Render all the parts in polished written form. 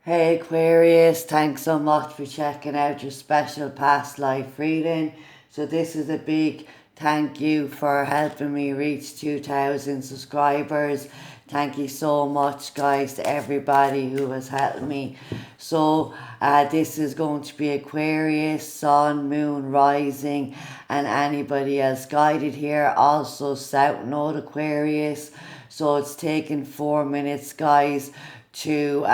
Hey Aquarius, thanks so much for checking out your special past life reading. So this is a big thank you for helping me reach 2,000 subscribers. Thank you so much guys to everybody who has helped me. So this is going to be Aquarius, Sun, Moon, Rising and anybody else guided here. Also South Node Aquarius. So it's taken 4 minutes guys to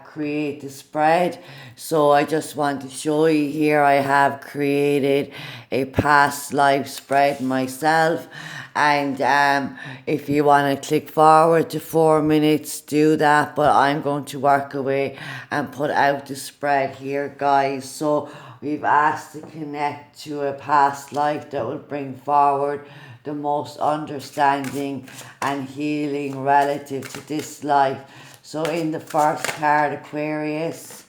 create the spread. So I just want to show you here I have created a past life spread myself, and if you want to click forward to 4 minutes, do that, but I'm going to work away and put out the spread here guys. So we've asked to connect to a past life that will bring forward the most understanding and healing relative to this life. So in the first card, Aquarius,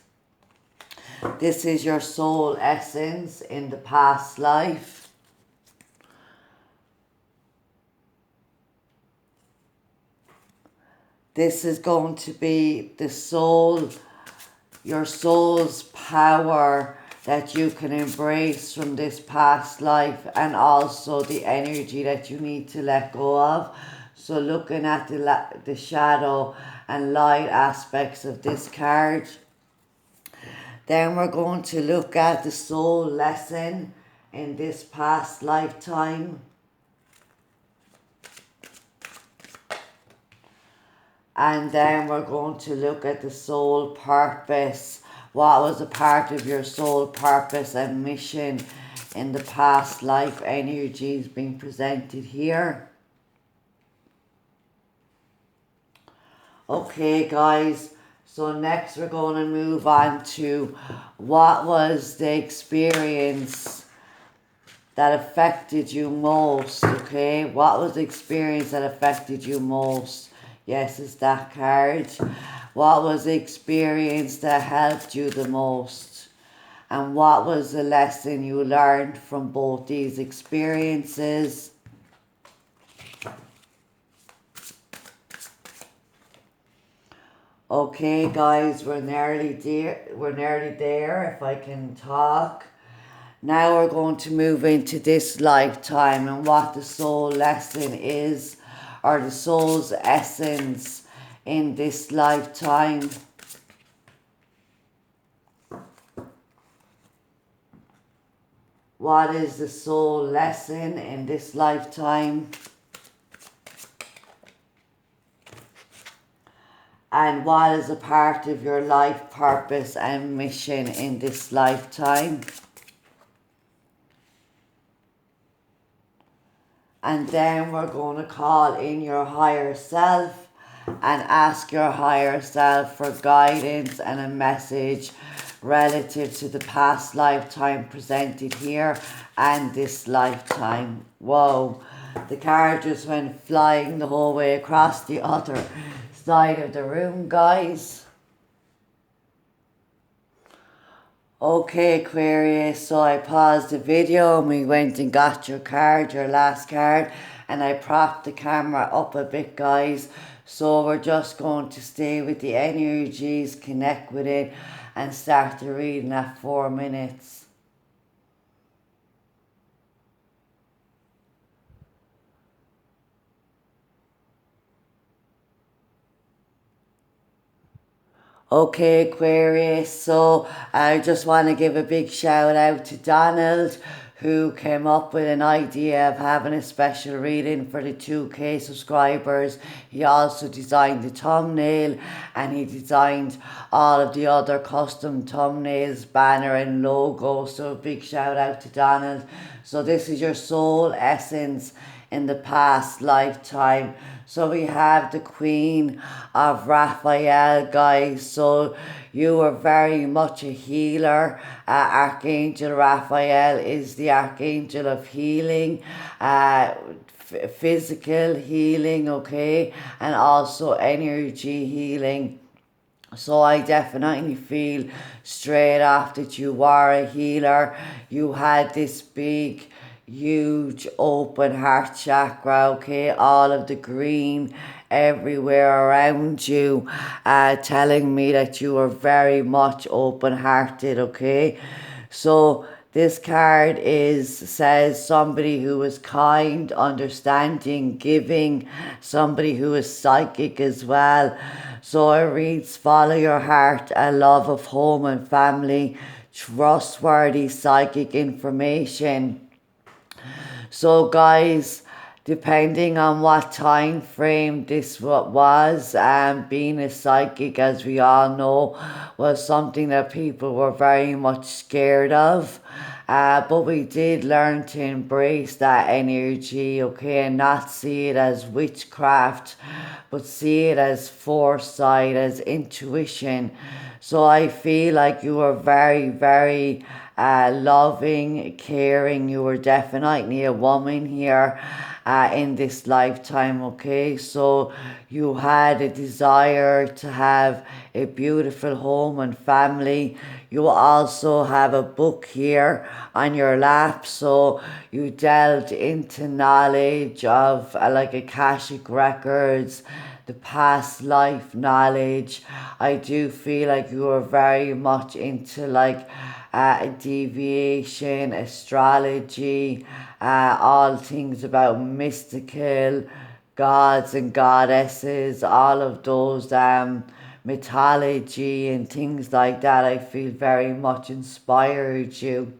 this is your soul essence in the past life. This is going to be the soul, your soul's power that you can embrace from this past life, and also the energy that you need to let go of. So looking at the shadow and light aspects of this card. Then we're going to look at the soul lesson in this past lifetime. And then we're going to look at the soul purpose. What was a part of your soul purpose and mission in the past life energies being presented here. Okay guys, so next we're going to move on to what was the experience that affected you most, okay? What was the experience that affected you most? Yes, it's that card. What was the experience that helped you the most? And what was the lesson you learned from both these experiences? Okay guys, we're nearly there if I can talk. Now we're going to move into this lifetime and what the soul lesson is, or the soul's essence in this lifetime. What is the soul lesson in this lifetime? And what is a part of your life purpose and mission in this lifetime? And then we're going to call in your higher self and ask your higher self for guidance and a message relative to the past lifetime presented here and this lifetime. Whoa, the card just went flying the whole way across the other side of the room, guys. Okay Aquarius, so I paused the video and we went and got your card, your last card, and I propped the camera up a bit guys. So we're just going to stay with the energies, connect with it and start the reading at 4 minutes. Okay Aquarius, so I just want to give a big shout out to Donald, who came up with an idea of having a special reading for the 2K subscribers. He also designed the thumbnail and he designed all of the other custom thumbnails, banner and logo. So a big shout out to Donald. So this is your soul essence in the past lifetime. So we have the Queen of Raphael, guys. So you were very much a healer. Archangel Raphael is the Archangel of healing, physical healing, okay, and also energy healing. So I definitely feel straight off that you were a healer. You had this big, huge open heart chakra, okay? All of the green everywhere around you, telling me that you are very much open hearted, okay? So this card says somebody who is kind, understanding, giving, somebody who is psychic as well. So it reads, follow your heart, a love of home and family, trustworthy psychic information. So guys, depending on what time frame this was, being a psychic, as we all know, was something that people were very much scared of. But we did learn to embrace that energy, okay, and not see it as witchcraft, but see it as foresight, as intuition. So I feel like you were very, very loving, caring. You were definitely a woman here in this lifetime, okay? So you had a desire to have a beautiful home and family. You also have a book here on your lap, so you delved into knowledge of like Akashic records, the past life knowledge. I do feel like you are very much into like deviation, astrology, all things about mystical gods and goddesses, all of those mythology and things like that. I feel very much inspired you.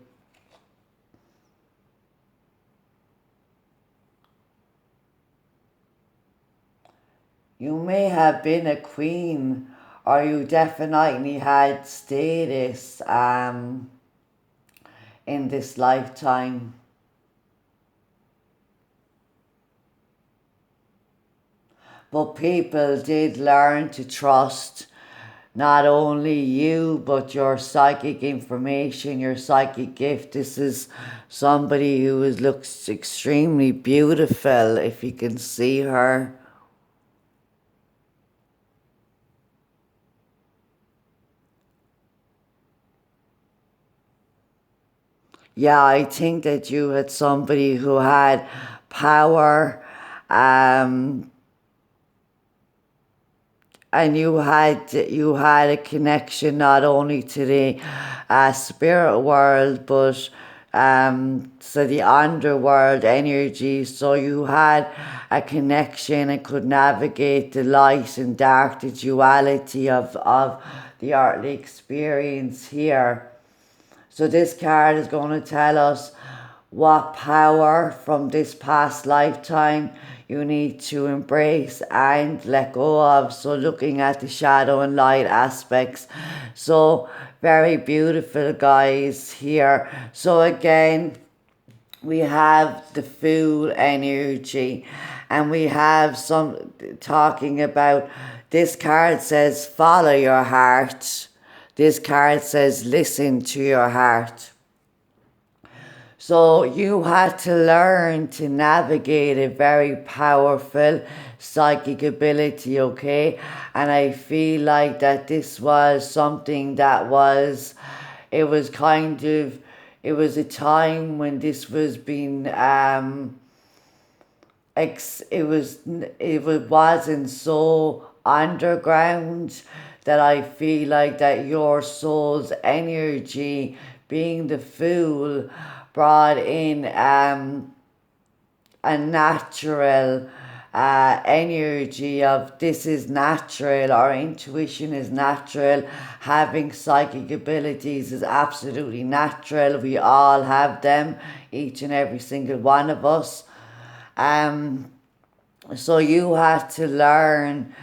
You may have been a queen, or you definitely had status in this lifetime. But people did learn to trust not only you, but your psychic information, your psychic gift. This is somebody who looks extremely beautiful, if you can see her. Yeah, I think that you had somebody who had power, and you had a connection not only to the spirit world, but so the underworld energy. So you had a connection and could navigate the light and dark, the duality of the earthly experience here. So this card is going to tell us what power from this past lifetime you need to embrace and let go of. So looking at the shadow and light aspects. So very beautiful, guys, here. So again, we have the Fool energy, and we have some talking about, this card says follow your heart. This card says listen to your heart. So you had to learn to navigate a very powerful psychic ability, okay? And I feel like that this was something that was, it was kind of, it was a time when this was being, wasn't so underground, that I feel like that your soul's energy, being the Fool, brought in a natural energy of this is natural, our intuition is natural, having psychic abilities is absolutely natural. We all have them, each and every single one of us. So you have to learn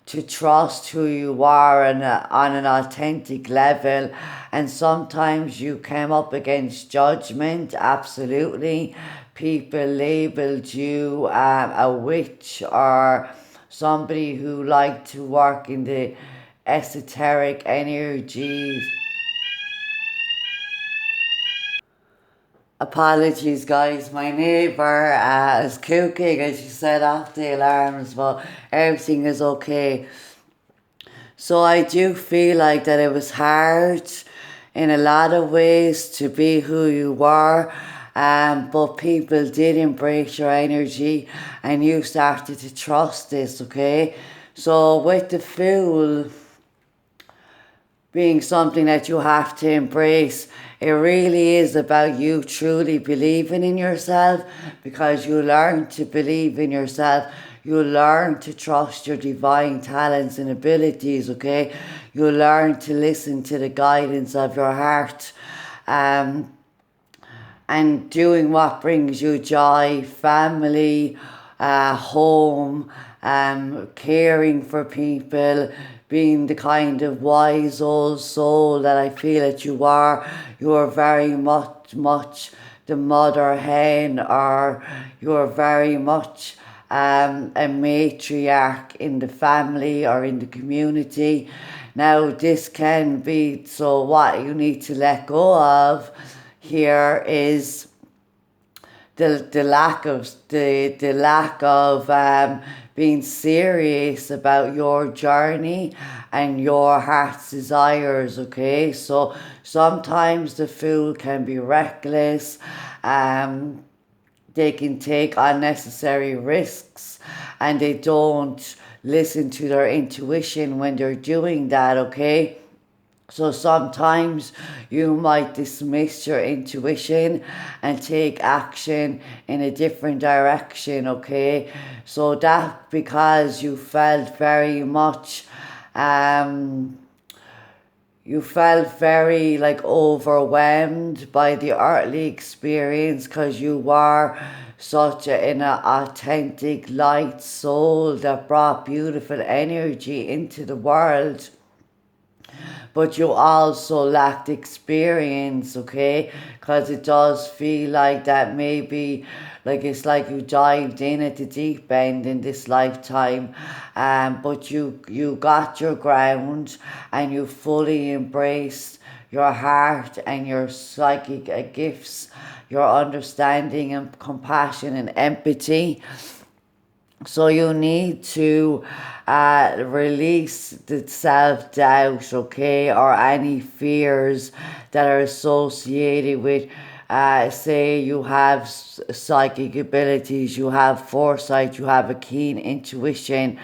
to trust who you are on an authentic level. And sometimes you came up against judgment, absolutely. People labeled you a witch, or somebody who liked to work in the esoteric energies. Apologies, guys. My neighbour is cooking, and she set off the alarms, but everything is okay. So I do feel like that it was hard in a lot of ways to be who you were. but people did embrace your energy and you started to trust this, okay? So with the Fool being something that you have to embrace, it really is about you truly believing in yourself, because you learn to believe in yourself. You learn to trust your divine talents and abilities, okay? You learn to listen to the guidance of your heart. And doing what brings you joy, family, home, caring for people, being the kind of wise old soul that I feel that you are. You are very much the mother hen, or you are very much a matriarch in the family or in the community. Now this can be, so what you need to let go of here is the lack of being serious about your journey and your heart's desires, okay? So sometimes the Fool can be reckless. They can take unnecessary risks, and they don't listen to their intuition when they're doing that, okay? So sometimes you might dismiss your intuition and take action in a different direction, okay? So that because you felt very much, you felt very like overwhelmed by the earthly experience, because you were such an authentic light soul that brought beautiful energy into the world. But you also lacked experience, okay? Because it does feel like that maybe, like it's like you dived in at the deep end in this lifetime, but you got your ground and you fully embraced your heart and your psychic gifts, your understanding and compassion and empathy. So you need to release the self-doubt, okay, or any fears that are associated with, say you have psychic abilities, you have foresight, you have a keen intuition.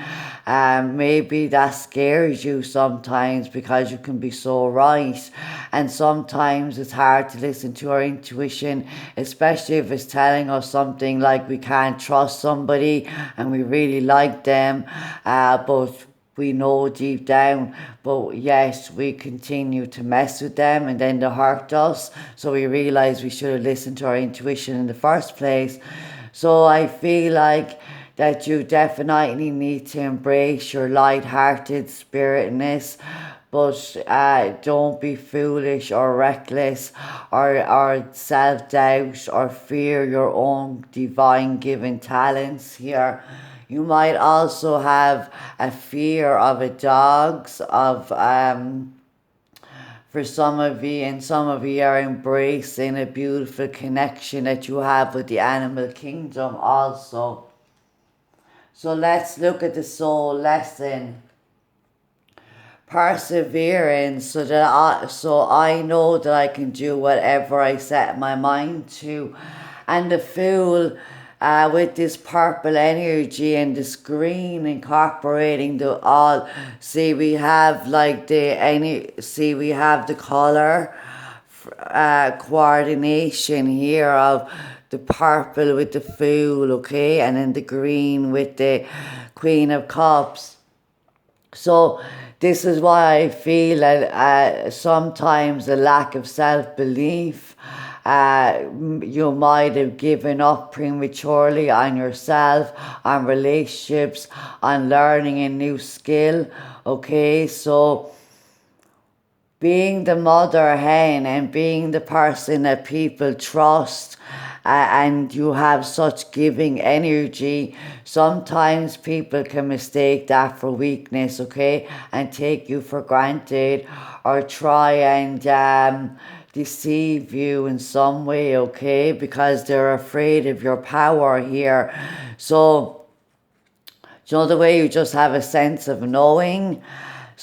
Maybe that scares you sometimes because you can be so right, and sometimes it's hard to listen to our intuition, especially if it's telling us something like we can't trust somebody and we really like them, but we know deep down, but yes, we continue to mess with them and then they hurt us. So we realize we should have listened to our intuition in the first place. So I feel like that you definitely need to embrace your light-hearted spiritness, but don't be foolish or reckless or self-doubt or fear your own divine given talents here. You might also have a fear of a dog's, for some of you, and some of you are embracing a beautiful connection that you have with the animal kingdom also. So let's look at the soul lesson. Perseverance, so I know that I can do whatever I set my mind to. And the Fool, with this purple energy and this green incorporating the all, see we have like we have the color coordination here of the purple with the Fool, okay, and then the green with the Queen of Cups. So this is why I feel that sometimes a lack of self-belief, you might have given up prematurely on yourself, on relationships, on learning a new skill, okay? So being the mother hen and being the person that people trust, and you have such giving energy, sometimes people can mistake that for weakness, okay, and take you for granted or try and deceive you in some way, okay, because they're afraid of your power here. So, you know, the way you just have a sense of knowing.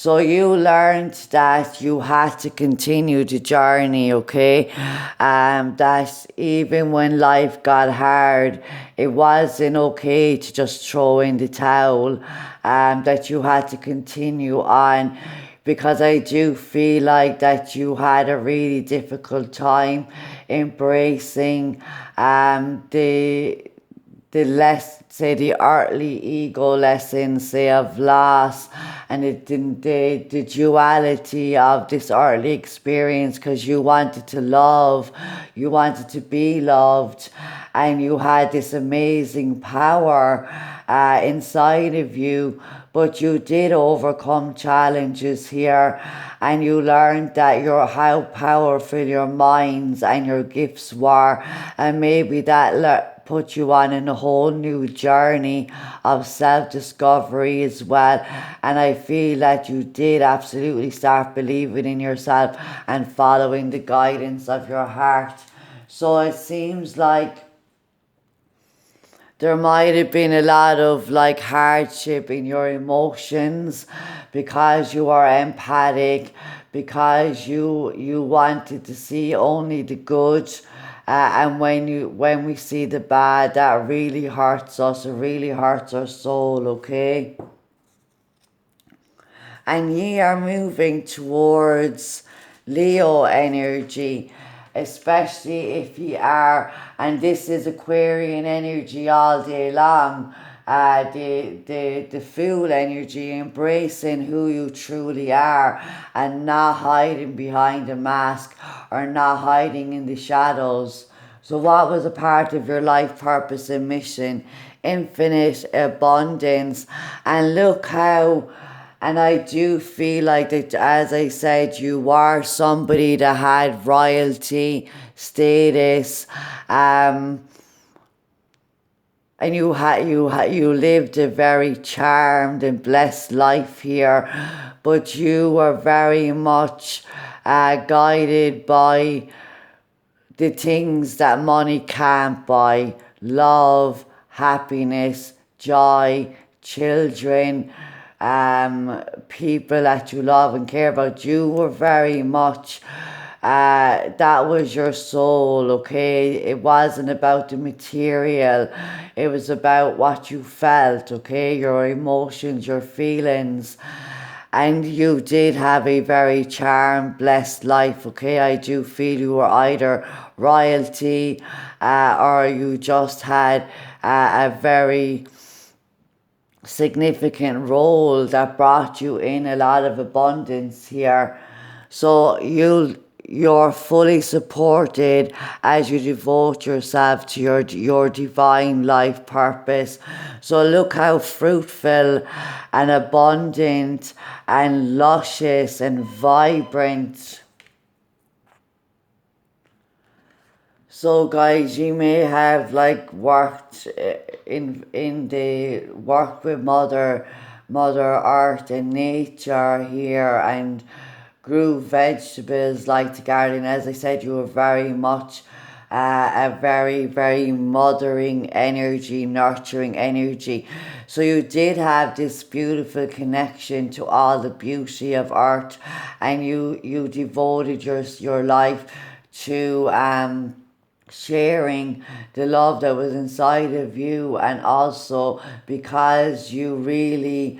So you learned that you had to continue the journey, okay? That even when life got hard, it wasn't okay to just throw in the towel. That you had to continue on, because I do feel like that you had a really difficult time embracing the earthly ego lessons, say, of loss, and the duality of this earthly experience, because you wanted to love, you wanted to be loved, and you had this amazing power inside of you. But you did overcome challenges here, and you learned that how powerful your minds and your gifts were, and maybe that put you on in a whole new journey of self-discovery as well. And I feel that you did absolutely start believing in yourself and following the guidance of your heart. So it seems like there might have been a lot of like hardship in your emotions, because you are empathic, because you wanted to see only the good, and when we see the bad, that really hurts us. It really hurts our soul, okay? And ye are moving towards Leo energy, especially if ye are, and this is Aquarian energy all day long, the Fool energy, embracing who you truly are and not hiding behind a mask or not hiding in the shadows. So what was a part of your life purpose and mission? Infinite abundance. And look how, and I do feel like that, as I said, you were somebody that had royalty status, and you lived a very charmed and blessed life here, but you were very much guided by the things that money can't buy: love, happiness, joy, children, people that you love and care about. You were very much, that was your soul, okay? It wasn't about the material, it was about what you felt, okay? Your emotions, your feelings. And you did have a very charmed, blessed life, okay? I do feel you were either royalty, or you just had a very significant role that brought you in a lot of abundance here. So you're fully supported as you devote yourself to your divine life purpose. So look how fruitful and abundant and luscious and vibrant. So guys, you may have like worked in the work with mother earth and nature here, and grew vegetables like the garden. As I said, you were very much a very mothering energy, nurturing energy. So you did have this beautiful connection to all the beauty of earth, and you devoted your life to sharing the love that was inside of you. And also because you really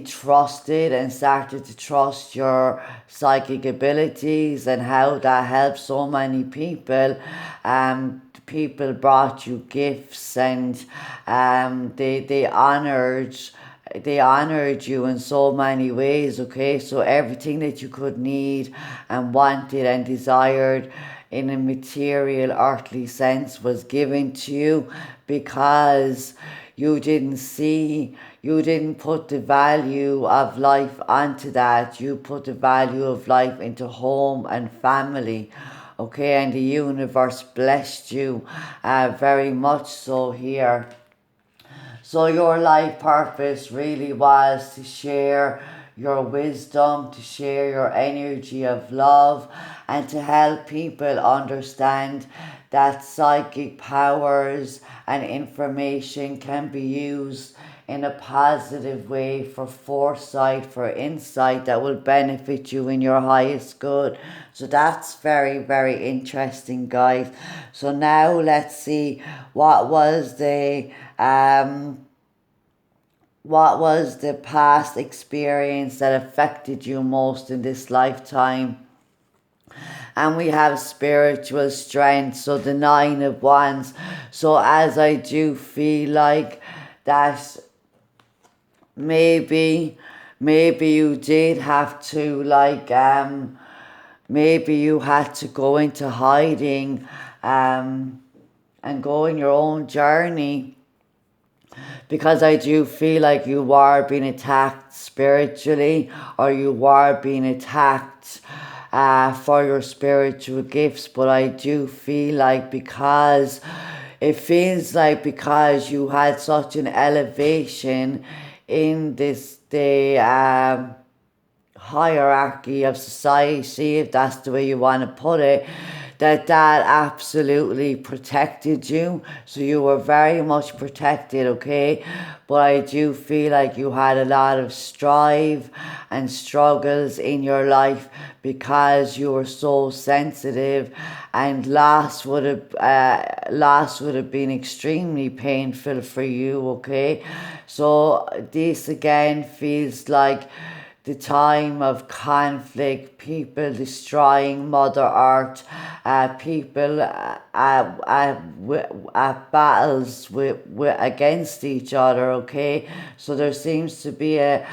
trusted and started to trust your psychic abilities, and how that helped so many people. People brought you gifts, and they honored you in so many ways, okay? So everything that you could need and wanted and desired in a material, earthly sense was given to you, because you didn't put the value of life onto that. You put the value of life into home and family, okay? And the universe blessed you very much so here. So your life purpose really was to share your wisdom, to share your energy of love, and to help people understand that psychic powers and information can be used in a positive way, for foresight, for insight that will benefit you in your highest good. So that's very, very interesting, guys. So now let's see what was the past experience that affected you most in this lifetime. And we have spiritual strength, so the 9 of Wands. So as I do feel like that maybe you did have to maybe you had to go into hiding and go on your own journey, because I do feel like you are being attacked spiritually, or you are being attacked for your spiritual gifts. But I do feel like because you had such an elevation in the hierarchy of society, if that's the way you want to put it, that absolutely protected you. So you were very much protected, okay? But I do feel like you had a lot of strive and struggles in your life because you were so sensitive, and loss would have been extremely painful for you, okay? So this again feels like the time of conflict, people destroying Mother Earth, people at battles against each other, okay? So there seems to be a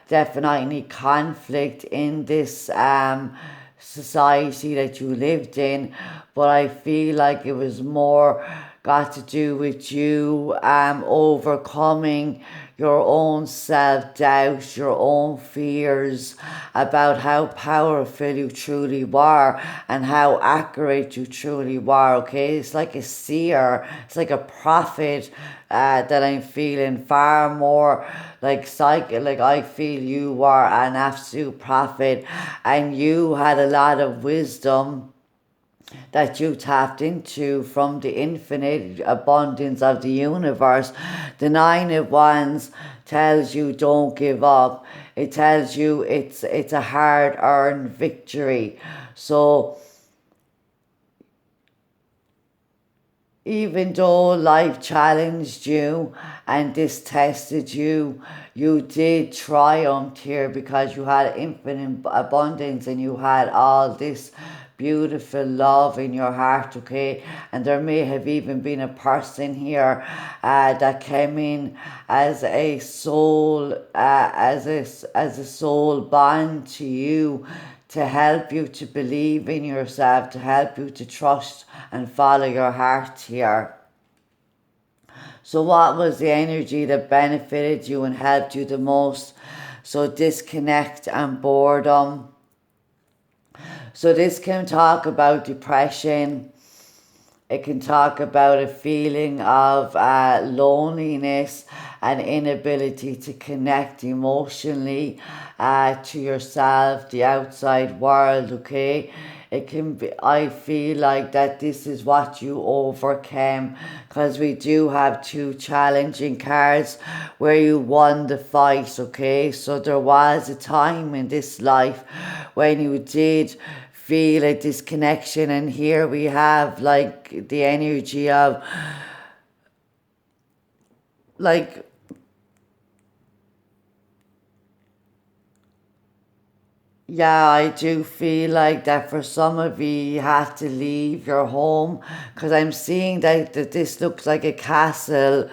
definitely conflict in this society that you lived in, but I feel like it was more got to do with you overcoming your own self-doubt, your own fears about how powerful you truly were and how accurate you truly were, okay? It's like a seer, it's like a prophet that I'm feeling, far more like like I feel you were an absolute prophet, and you had a lot of wisdom that you tapped into from the infinite abundance of the universe. The 9 of Wands tells you don't give up. It tells you it's a hard-earned victory. So even though life challenged you and this tested you, you did triumph here because you had infinite abundance and you had all this beautiful love in your heart, okay? And there may have even been a person here that came in as a soul, as a soul bond to you, to help you to believe in yourself, to help you to trust and follow your heart here. So what was the energy that benefited you and helped you the most? So disconnect and boredom. So this can talk about depression. It can talk about a feeling of loneliness and inability to connect emotionally to yourself, the outside world, okay? It can be, I feel like that this is what you overcame, because we do have 2 challenging cards where you won the fight, okay? So there was a time in this life when you did feel a disconnection, and here we have like the energy of like yeah, I do feel like that for some of you, you have to leave your home, because I'm seeing that this looks like a castle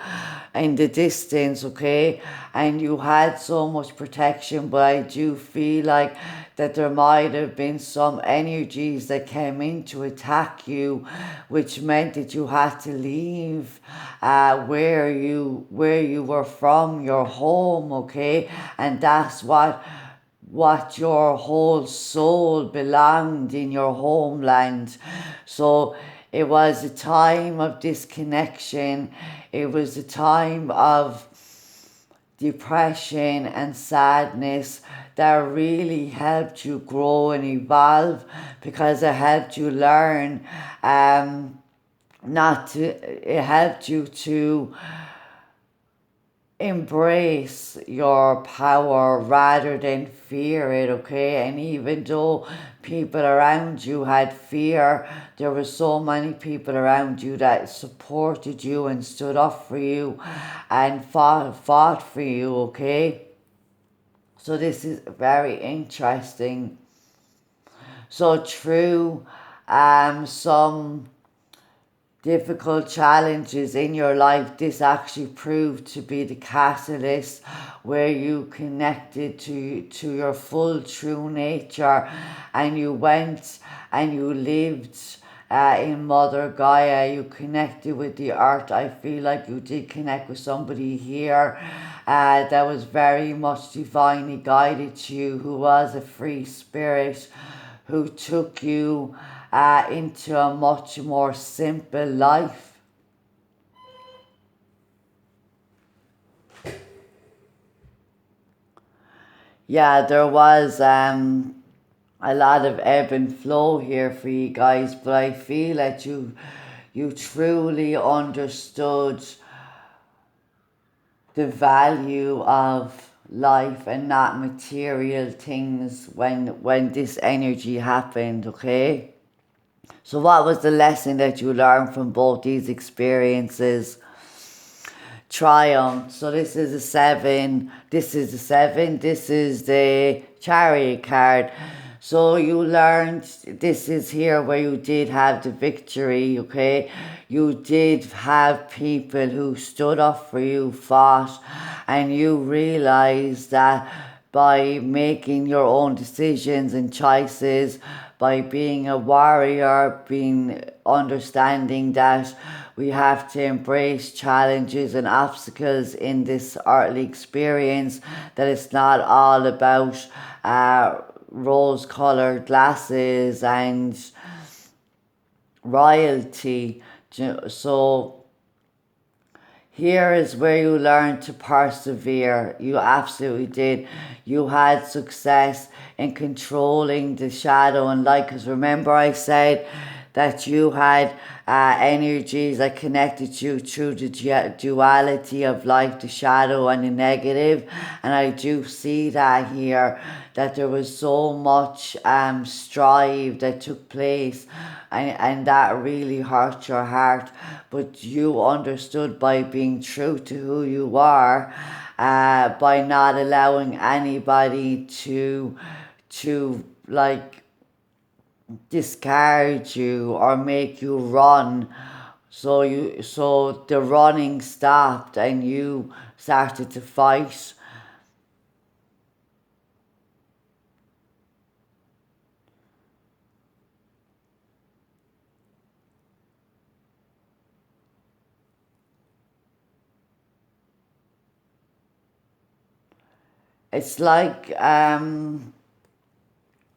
in the distance, okay? And you had so much protection, but I do feel like that there might have been some energies that came in to attack you, which meant that you had to leave where you were from, your home, okay? And that's what your whole soul belonged in your homeland. So it was a time of disconnection. It was a time of depression and sadness that really helped you grow and evolve, because it helped you learn it helped you to embrace your power rather than fear it, okay? And even though people around you had fear, there were so many people around you that supported you and stood up for you and fought for you, okay? So this is very interesting. So through some difficult challenges in your life, this actually proved to be the catalyst where you connected to your full true nature, and you went and you lived in Mother Gaia. You connected with the earth. I feel like you did connect with somebody here that was very much divinely guided to you, who was a free spirit, who took you into a much more simple life. Yeah, there was a lot of ebb and flow here for you guys, but I feel that you truly understood the value of life and not material things when this energy happened, okay? So what was the lesson that you learned from both these experiences? Triumph. So this is a 7. This is a 7. This is the Chariot card. So you learned, this is here where you did have the victory, okay? You did have people who stood up for you, fought, and you realized that by making your own decisions and choices, by being a warrior, being understanding that we have to embrace challenges and obstacles in this earthly experience, that it's not all about rose-colored glasses and royalty. So here is where you learn to persevere. You absolutely did. You had success in controlling the shadow and light. Because remember, I said that you had energies that connected you through the duality of life, the shadow and the negative. And I do see that here, that there was so much strife that took place, and that really hurt your heart. But you understood by being true to who you are, by not allowing anybody to like discard you or make you run. So the running stopped and you started to fight. It's like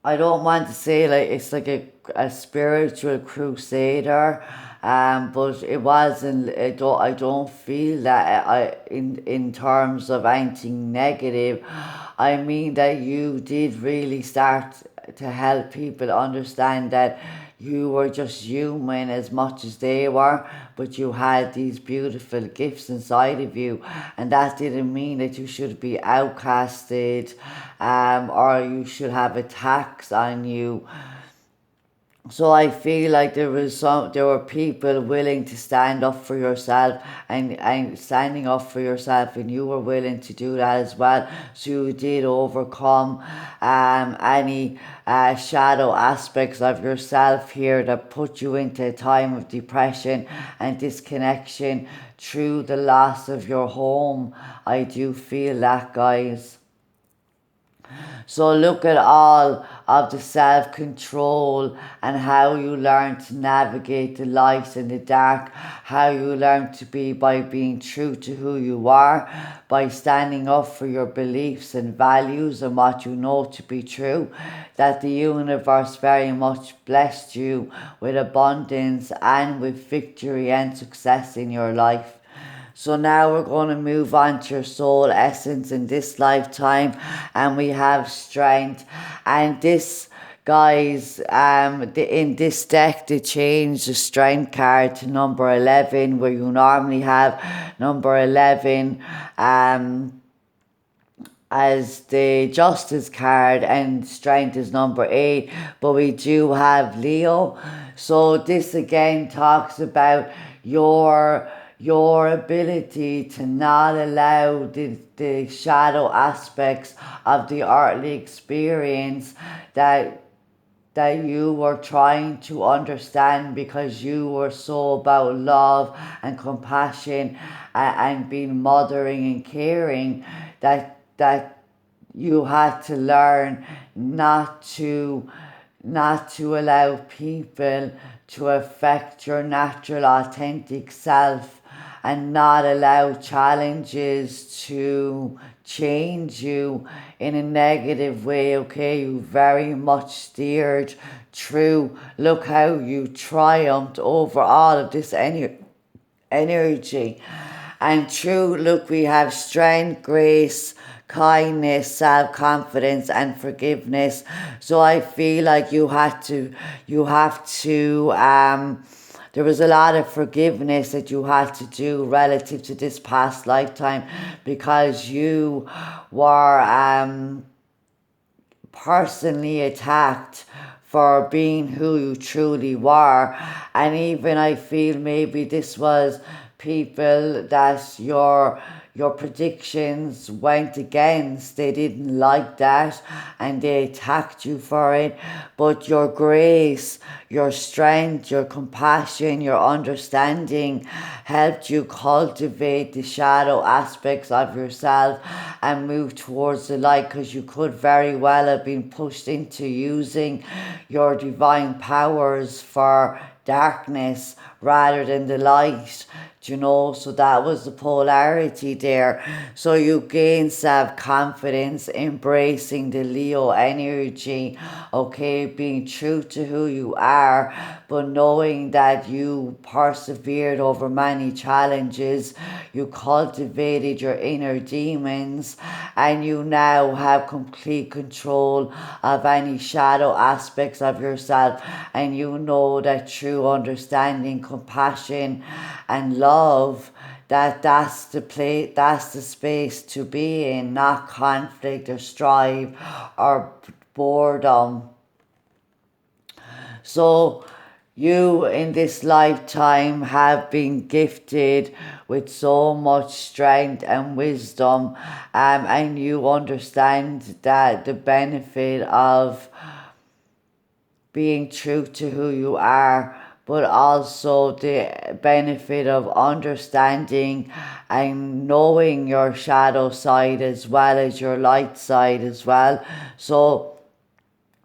I don't want to say like it's like a spiritual crusader, but it wasn't. I don't feel that in terms of anything negative. I mean that you did really start to help people understand that you were just human as much as they were, but you had these beautiful gifts inside of you, and that didn't mean that you should be outcasted, or you should have attacks on you. So I feel like there were people willing to stand up for yourself, and standing up for yourself, and you were willing to do that as well. So you did overcome any shadow aspects of yourself here that put you into a time of depression and disconnection through the loss of your home. I do feel that, guys. So look at all of the self-control and how you learn to navigate the light and the dark, how you learn to be by being true to who you are, by standing up for your beliefs and values and what you know to be true, that the universe very much blessed you with abundance and with victory and success in your life. So now we're going to move on to your soul essence in this lifetime, and we have strength. And this guys, in this deck they changed the strength card to number 11, where you normally have number 11 as the justice card, and strength is number 8, but we do have Leo. So this again talks about your ability to not allow the shadow aspects of the earthly experience that you were trying to understand, because you were so about love and compassion, and being mothering and caring, that you had to learn not to allow people to affect your natural authentic self, and not allow challenges to change you in a negative way. Okay, you very much steered through. Look how you triumphed over all of this energy. And true, look, we have strength, grace, kindness, self-confidence, and forgiveness. So I feel like you have to, there was a lot of forgiveness that you had to do relative to this past lifetime, because you were personally attacked for being who you truly were. And even I feel maybe this was people that your predictions went against. They didn't like that and they attacked you for it. But your grace, your strength, your compassion, your understanding helped you cultivate the shadow aspects of yourself and move towards the light, because you could very well have been pushed into using your divine powers for darkness rather than the light, so that was the polarity there. So you gain self-confidence, embracing the Leo energy, okay, being true to who you are, but knowing that you persevered over many challenges, you cultivated your inner demons, and you now have complete control of any shadow aspects of yourself, and you know that true understanding, compassion, and love, that's the space to be in, not conflict or strife or boredom. So you in this lifetime have been gifted with so much strength and wisdom, and you understand that the benefit of being true to who you are, but also the benefit of understanding and knowing your shadow side as well as your light side as well. So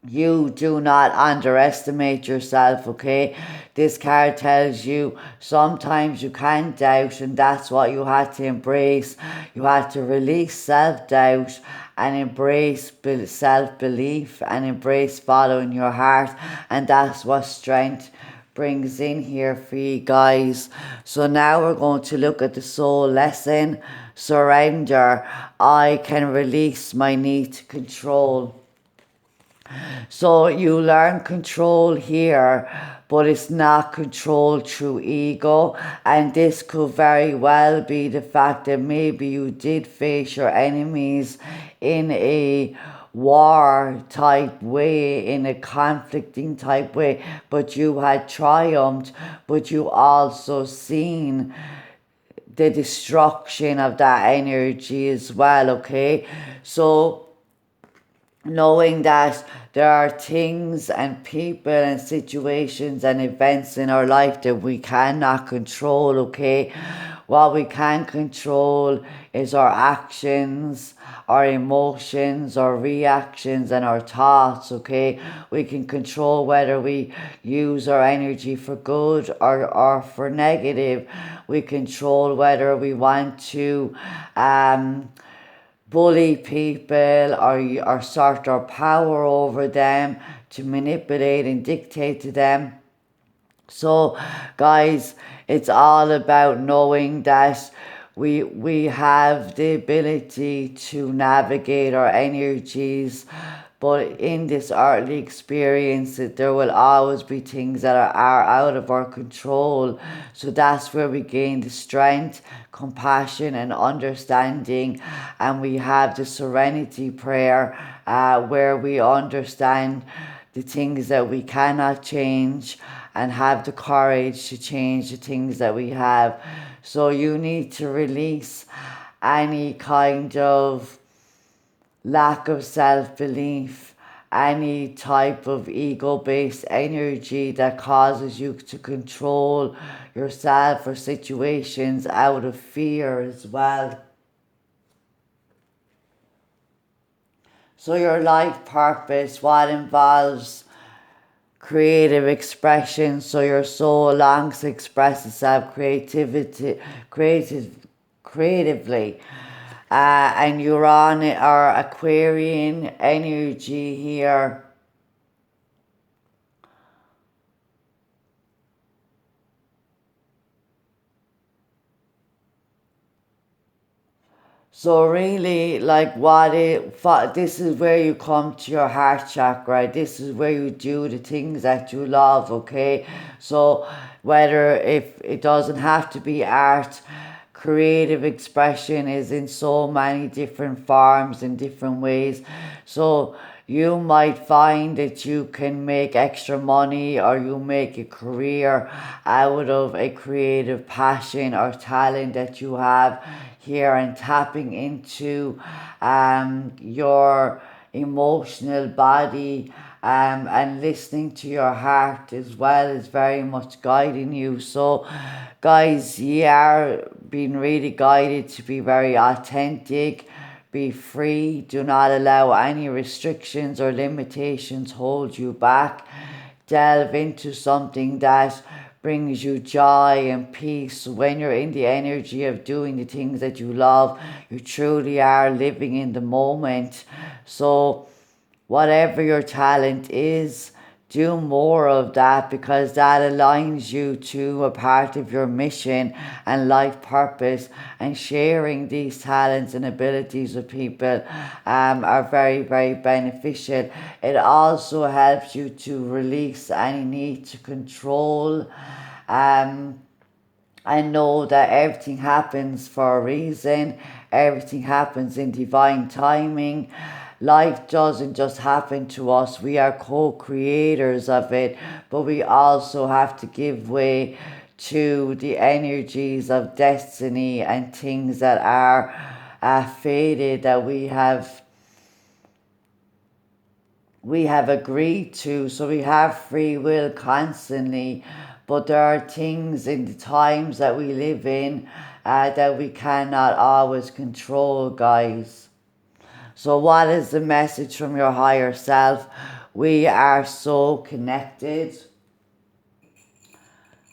you do not underestimate yourself, okay? This card tells you sometimes you can doubt, and that's what you had to embrace. You had to release self-doubt and embrace self-belief and embrace following your heart, and that's what strength brings in here for you guys. So now we're going to look at the soul lesson. Surrender. I can release my need to control. So you learn control here, but it's not control through ego. And this could very well be the fact that maybe you did face your enemies in a war type way, in a conflicting type way, but you had triumphed, but you also seen the destruction of that energy as well, okay? So knowing that there are things and people and situations and events in our life that we cannot control, okay? What we can control is our actions, our emotions, our reactions, and our thoughts, okay? We can control whether we use our energy for good or for negative. We control whether we want to bully people or assert our power over them, to manipulate and dictate to them. So guys, it's all about knowing that we have the ability to navigate our energies, But in this earthly experience, there will always be things that are out of our control. So that's where we gain the strength, compassion, and understanding. And we have the serenity prayer, where we understand the things that we cannot change and have the courage to change the things that we have. So you need to release any kind of lack of self-belief, any type of ego-based energy that causes you to control yourself or situations out of fear as well. So your life purpose, what involves creative expression, so your soul longs to express itself creatively. And you're on our Aquarian energy here. So really, like this is where you come to your heart chakra. This is where you do the things that you love, okay? So whether if it doesn't have to be art, creative expression is in so many different forms in different ways. So you might find that you can make extra money or you make a career out of a creative passion or talent that you have here, and tapping into your emotional body and listening to your heart as well is very much guiding you. So guys, you are being really guided to be very authentic, be free, do not allow any restrictions or limitations hold you back. Delve into something that brings you joy and peace. When you're in the energy of doing the things that you love, you truly are living in the moment. So whatever your talent is, do more of that, because that aligns you to a part of your mission and life purpose. And sharing these talents and abilities with people are very, very beneficial. It also helps you to release any need to control. I know that everything happens for a reason. Everything happens in divine timing. Life doesn't just happen to us. We are co-creators of it, but we also have to give way to the energies of destiny and things that are fated, that we have agreed to. So we have free will constantly, but there are things in the times that we live in that we cannot always control, guys. So what is the message from your higher self? We are so connected.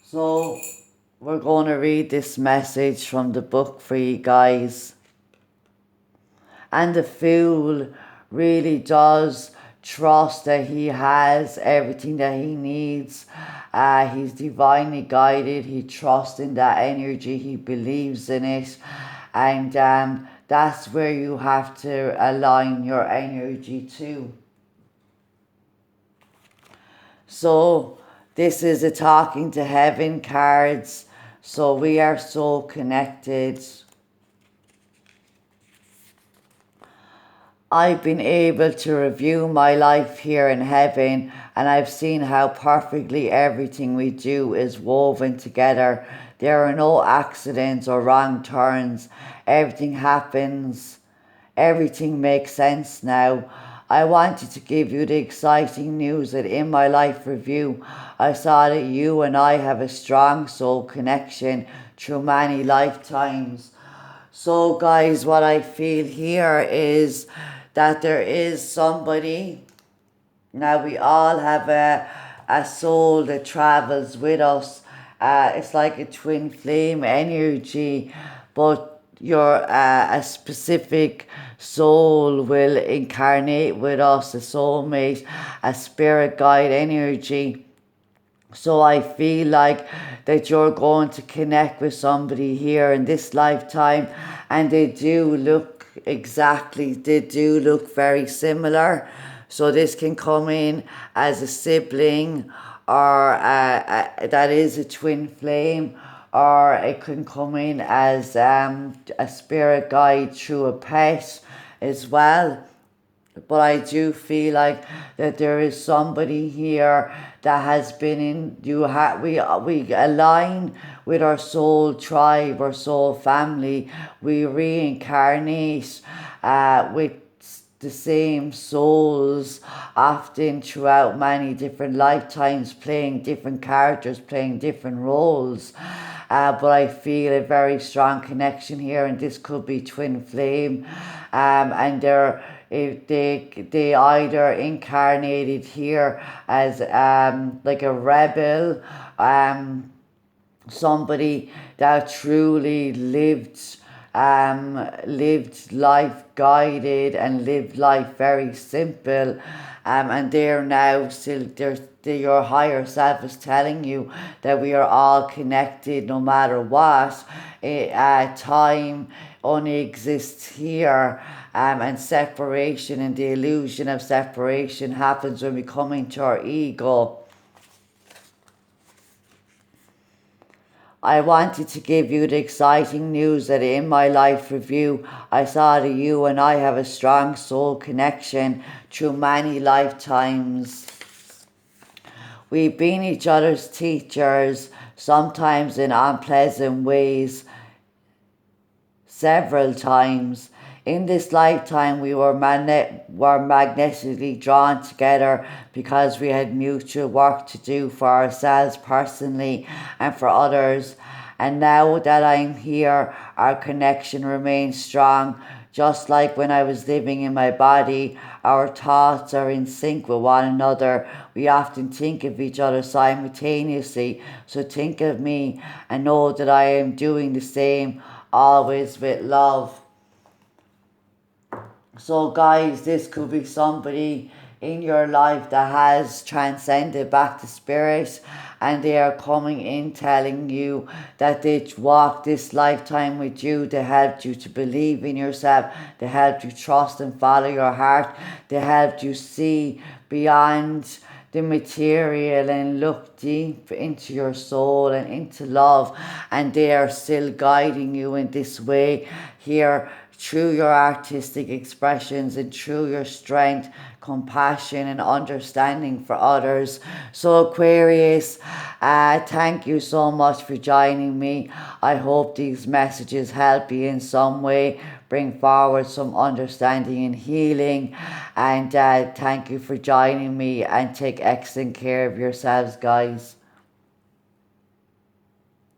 So we're going to read this message from the book for you guys. And the Fool really does trust that he has everything that he needs. He's divinely guided. He trusts in that energy. He believes in it. And that's where you have to align your energy to. So this is a talking to heaven cards. So we are so connected. I've been able to review my life here in heaven, and I've seen how perfectly everything we do is woven together. There are no accidents or wrong turns. Everything happens. Everything makes sense now. I wanted to give you the exciting news that in my life review, I saw that you and I have a strong soul connection through many lifetimes. So guys, what I feel here is that there is somebody. Now we all have a soul that travels with us. It's like a twin flame energy, but a specific soul will incarnate with us, a soulmate, a spirit guide energy. So I feel like that you're going to connect with somebody here in this lifetime, and they do look very similar. So this can come in as a sibling, or that is a twin flame, or it can come in as a spirit guide through a pet as well. But I do feel like that there is somebody here that has been in. We align with our soul tribe, our soul family. We reincarnate with the same souls, often throughout many different lifetimes, playing different characters, playing different roles. But I feel a very strong connection here, and this could be twin flame, and they either incarnated here as like a rebel, somebody that truly lived life guided and lived life very simple, and they're now still your higher self is telling you that we are all connected no matter what. Time only exists here, and separation and the illusion of separation happens when we come into our ego. I wanted to give you the exciting news that in my life review, I saw that you and I have a strong soul connection through many lifetimes. We've been each other's teachers, sometimes in unpleasant ways, several times. In this lifetime, we were magnetically drawn together because we had mutual work to do for ourselves personally and for others. And now that I'm here, our connection remains strong. Just like when I was living in my body, our thoughts are in sync with one another. We often think of each other simultaneously. So think of me and know that I am doing the same, always with love. So guys, this could be somebody in your life that has transcended back to spirit, and they are coming in telling you that they walked this lifetime with you. They helped you to believe in yourself. They helped you trust and follow your heart. They helped you see beyond the material and look deep into your soul and into love, and they are still guiding you in this way here through your artistic expressions and through your strength, compassion and understanding for others. So Aquarius, thank you so much for joining me. I hope these messages help you in some way, bring forward some understanding and healing, and thank you for joining me, and take excellent care of yourselves, guys.